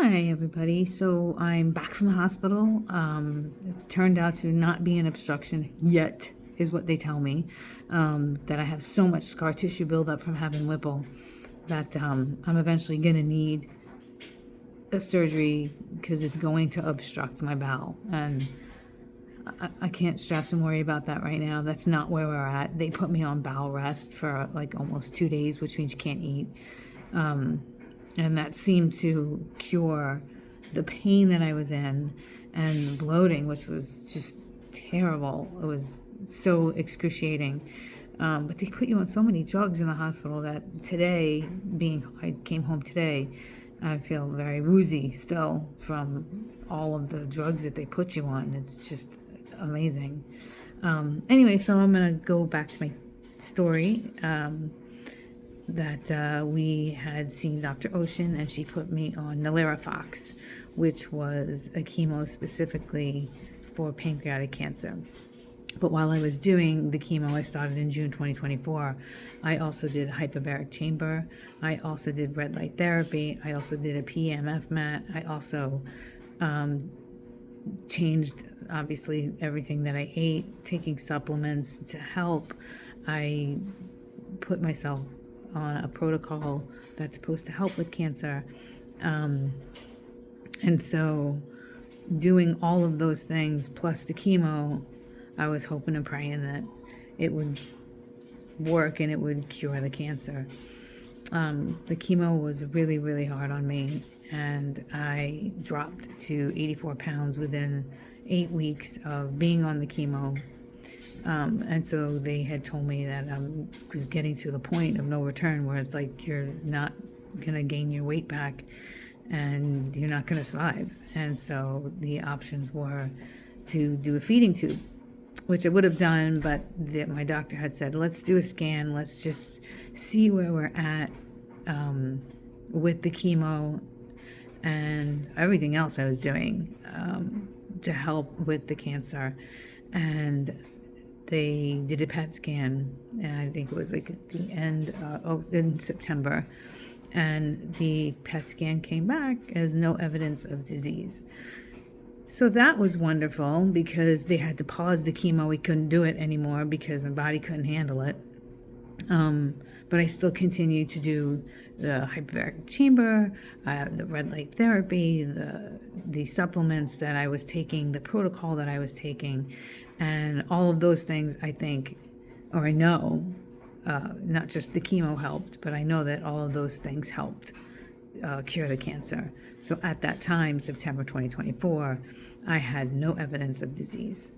Hi, everybody. So I'm back from the hospital. It turned out to not be an obstruction yet, is what they tell me. That I have so much scar tissue buildup from having Whipple that I'm eventually going to need a surgery because it's going to obstruct my bowel. And I can't stress and worry about that right now. That's not where we're at. They put me on bowel rest for like almost 2 days, which means you can't eat. And that seemed to cure the pain that I was in and the bloating, which was just terrible. It was so excruciating. But they put you on so many drugs in the hospital that today, I came home today, I feel very woozy still from all of the drugs that they put you on. It's just amazing. Anyway, so I'm going to go back to my story. That we had seen Dr. Ocean, and she put me on Nalirafox, which was a chemo specifically for pancreatic cancer. But while I was doing the chemo, I started in June 2024, I also did hyperbaric chamber. I also did red light therapy. I also did a PEMF mat. I also changed, obviously, everything that I ate, taking supplements to help. I put myself on a protocol that's supposed to help with cancer. And so doing all of those things plus the chemo, I was hoping and praying that it would work and it would cure the cancer. The chemo was really, really hard on me, and I dropped to 84 pounds within 8 weeks of being on the chemo. And so they had told me that I was getting to the point of no return where it's like you're not going to gain your weight back and you're not going to survive. And so the options were to do a feeding tube, which I would have done, but my doctor had said, let's do a scan. Let's just see where we're at with the chemo and everything else I was doing to help with the cancer. And they did a PET scan, and I think it was like at the end in September, and the PET scan came back as no evidence of disease. So that was wonderful because they had to pause the chemo. We couldn't do it anymore because my body couldn't handle it. But I still continued to do the hyperbaric chamber, the red light therapy, the supplements that I was taking, the protocol that I was taking, and all of those things I think, or I know, not just the chemo helped, but I know that all of those things helped cure the cancer. So at that time, September 2024, I had no evidence of disease.